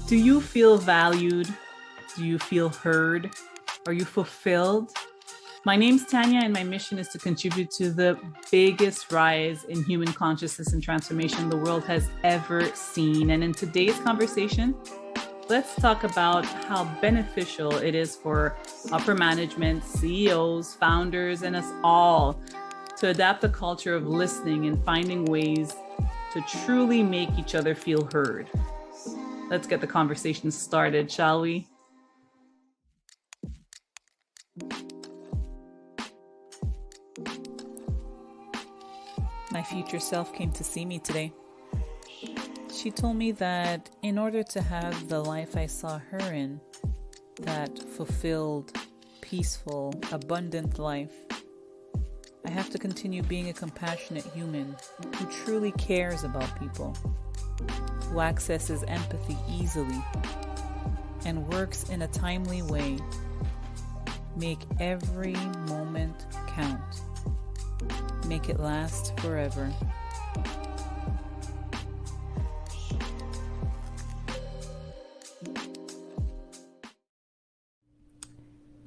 Do you feel valued? Do you feel heard? Are you fulfilled? My name's Tanya, and my mission is to contribute to the biggest rise in human consciousness and transformation the world has ever seen. And in today's conversation, let's talk about how beneficial it is for upper management, CEOs, founders, and us all to adapt the culture of listening and finding ways to truly make each other feel heard. Let's get the conversation started, shall we? My future self came to see me today. She told me that in order to have the life I saw her in, that fulfilled, peaceful, abundant life, I have to continue being a compassionate human who truly cares about people, who accesses empathy easily, and works in a timely way. Make every moment count. Make it last forever.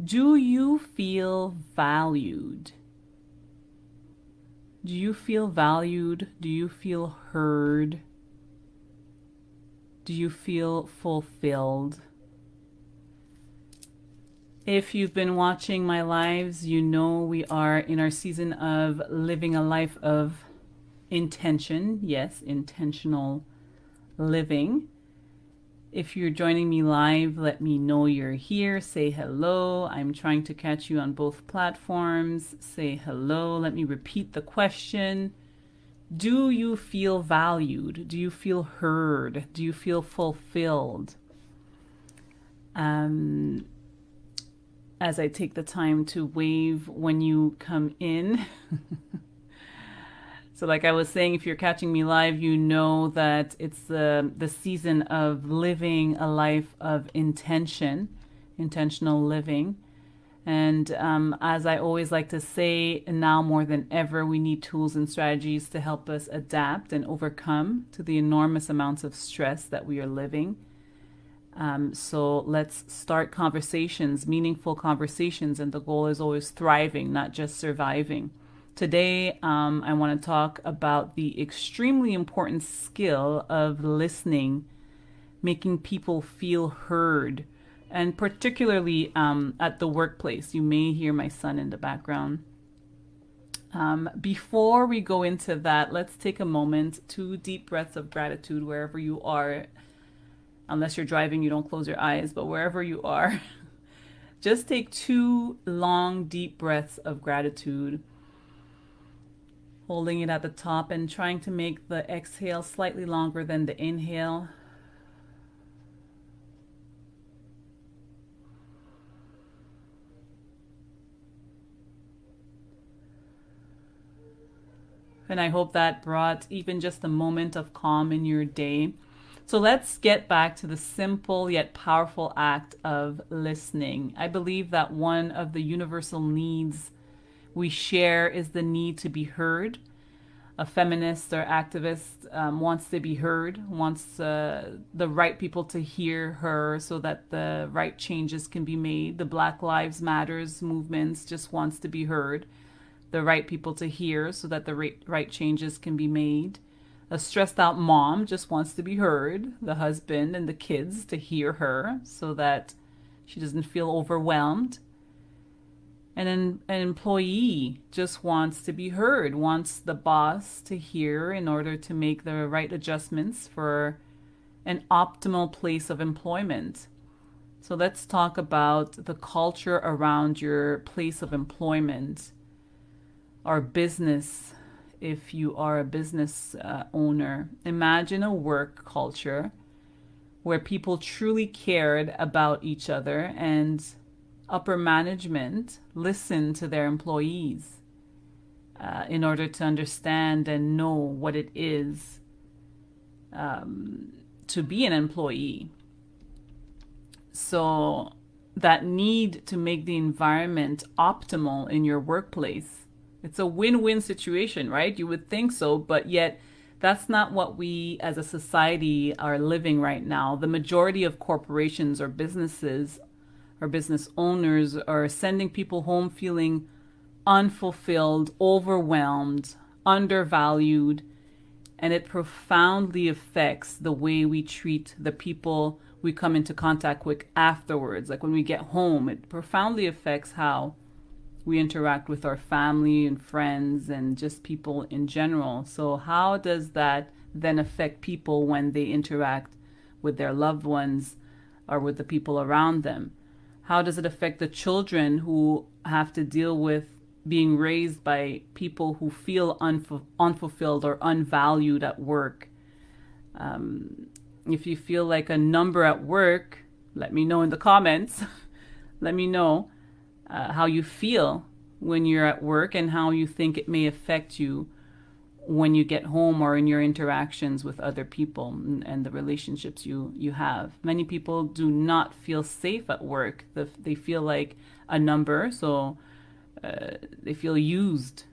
Do you feel valued? Do you feel valued? Do you feel heard? Do you feel fulfilled? If you've been watching my lives, you know we are in our season of living a life of intention. Yes, intentional living. If you're joining me live, let me know you're here. Say hello. I'm trying to catch you on both platforms. Say hello. Let me repeat the question. Do you feel valued? Do you feel heard? Do you feel fulfilled? As I take the time to wave when you come in. So like I was saying, if you're catching me live, you know that it's the season of living a life of intention, intentional living. And as I always like to say, now more than ever, we need tools and strategies to help us adapt and overcome to the enormous amounts of stress that we are living. So let's start conversations, meaningful conversations, and the goal is always thriving, not just surviving. Today, I want to talk about the extremely important skill of listening, making people feel heard, and particularly at the workplace. You may hear my son in the background. Before we go into that, let's take a moment, 2 deep breaths of gratitude wherever you are. Unless you're driving, you don't close your eyes, but wherever you are, just take 2 long, deep breaths of gratitude, holding it at the top and trying to make the exhale slightly longer than the inhale. And I hope that brought even just a moment of calm in your day. So let's get back to the simple yet powerful act of listening. I believe that one of the universal needs we share is the need to be heard. A feminist or activist wants to be heard, wants the right people to hear her so that the right changes can be made. The Black Lives Matters movements just wants to be heard. The right people to hear so that the right changes can be made. A stressed out mom just wants to be heard, the husband and the kids to hear her so that she doesn't feel overwhelmed. And an employee just wants to be heard, wants the boss to hear in order to make the right adjustments for an optimal place of employment. So let's talk about the culture around your place of employment or business. If you are a business owner, imagine a work culture where people truly cared about each other and upper management listened to their employees in order to understand and know what it is to be an employee. So that need to make the environment optimal in your workplace, it's a win-win situation, right? You would think so, but yet That's not what we as a society are living right now. The majority of corporations or businesses or business owners are sending people home feeling unfulfilled, overwhelmed, undervalued, and it profoundly affects the way we treat the people we come into contact with afterwards. Like when we get home, it profoundly affects how we interact with our family and friends and just people in general. So, how does that then affect people when they interact with their loved ones or with the people around them? How does it affect the children who have to deal with being raised by people who feel unfulfilled or unvalued at work? If you feel like a number at work, let me know in the comments. Let me know how you feel when you're at work and how you think it may affect you when you get home or in your interactions with other people and the relationships you have. Many people do not feel safe at work. They feel like a number, so they feel used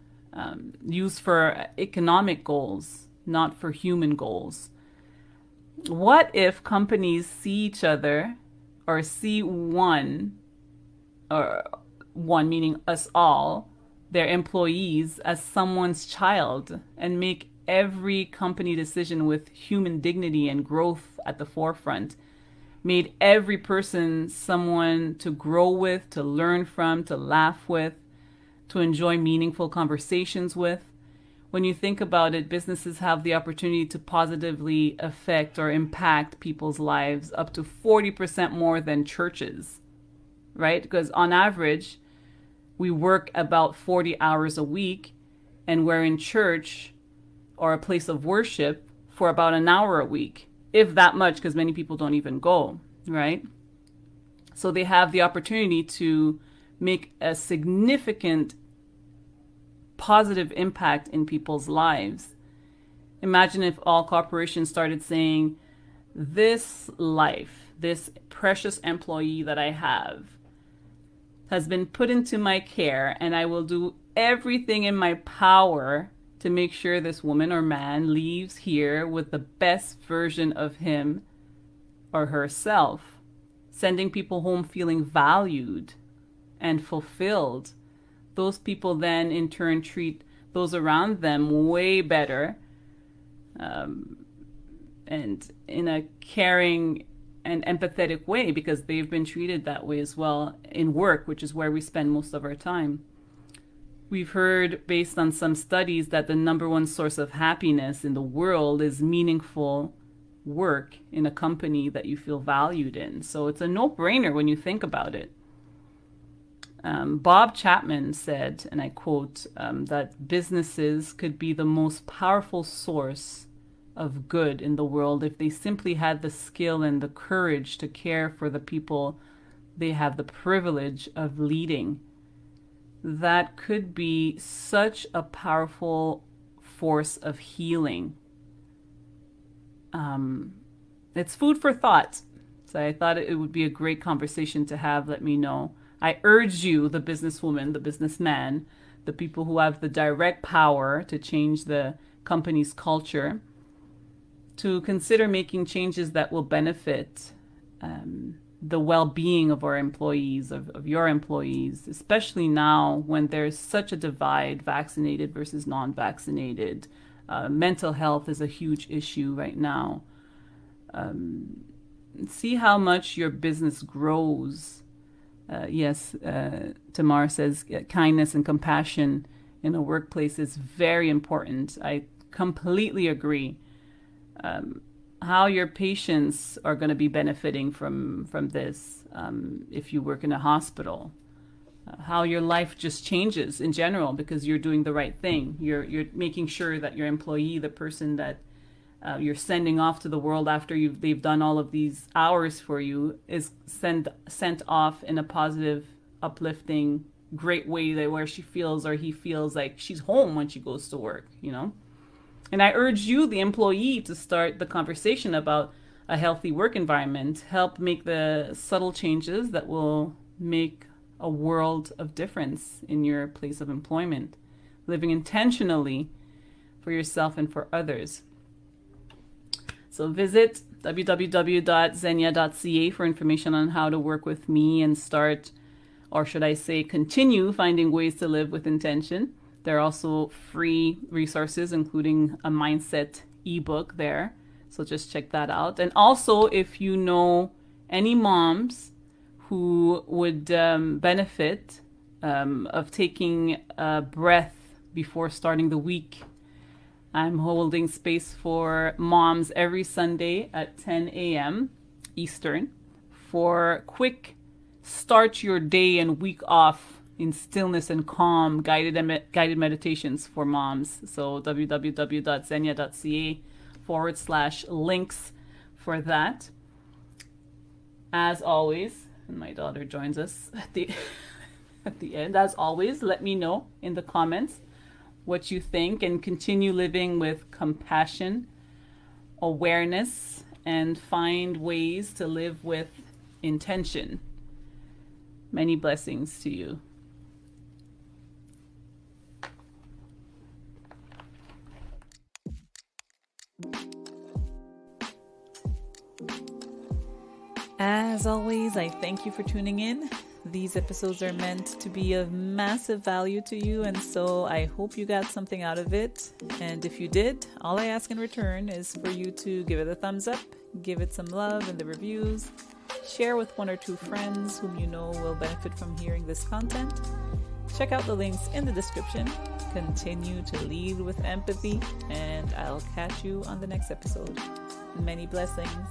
for economic goals, not for human goals. What if companies see each other or see one, or one meaning us all, their employees, as someone's child and make every company decision with human dignity and growth at the forefront? Made every person someone to grow with, to learn from, to laugh with, to enjoy meaningful conversations with. When you think about it, businesses have the opportunity to positively affect or impact people's lives up to 40% more than churches, right? Because on average, we work about 40 hours a week, and we're in church or a place of worship for about an hour a week, if that much, because many people don't even go, right? So they have the opportunity to make a significant positive impact in people's lives. Imagine if all corporations started saying, this life, this precious employee that I have, has been put into my care, and I will do everything in my power to make sure this woman or man leaves here with the best version of him or herself, sending people home feeling valued and fulfilled. Those people then in turn treat those around them way better, and in a caring and empathetic way, because they've been treated that way as well in work, which is where we spend most of our time. We've heard, based on some studies, that the number one source of happiness in the world is meaningful work in a company that you feel valued in. So it's a no-brainer when you think about it. Bob Chapman said, and I quote, that businesses could be the most powerful source of good in the world if they simply had the skill and the courage to care for the people they have the privilege of leading. That could be such a powerful force of healing. It's food for thought. So I thought it would be a great conversation to have. Let me know. I urge you, the businesswoman, the businessman, the people who have the direct power to change the company's culture, to consider making changes that will benefit the well-being of our employees, of your employees, especially now when there's such a divide, vaccinated versus non-vaccinated. Mental health is a huge issue right now. See how much your business grows. Yes, Tamar says kindness and compassion in a workplace is very important. I completely agree. How your patients are going to be benefiting from this if you work in a hospital. How your life just changes in general because you're doing the right thing. You're making sure that your employee, the person that you're sending off to the world after they've done all of these hours for you, is sent off in a positive, uplifting, great way that where she feels or he feels like she's home when she goes to work, you know? And I urge you, the employee, to start the conversation about a healthy work environment. Help make the subtle changes that will make a world of difference in your place of employment. Living intentionally for yourself and for others. So visit www.xenia.ca for information on how to work with me and start, or should I say, continue finding ways to live with intention. There are also free resources, including a mindset ebook there. So just check that out. And also, if you know any moms who would benefit of taking a breath before starting the week, I'm holding space for moms every Sunday at 10 a.m. Eastern for quick start your day and week off in stillness and calm guided meditations for moms. So www.xenia.ca/links for that. As always, and my daughter joins us at the end. As always, let me know in the comments what you think, and continue living with compassion, awareness, and find ways to live with intention. Many blessings to you. As always, I thank you for tuning in. These episodes are meant to be of massive value to you, and so I hope you got something out of it. And if you did, all I ask in return is for you to give it a thumbs up, give it some love in the reviews, share with 1 or 2 friends whom you know will benefit from hearing this content. Check out the links in the description. Continue to lead with empathy, and I'll catch you on the next episode. Many blessings.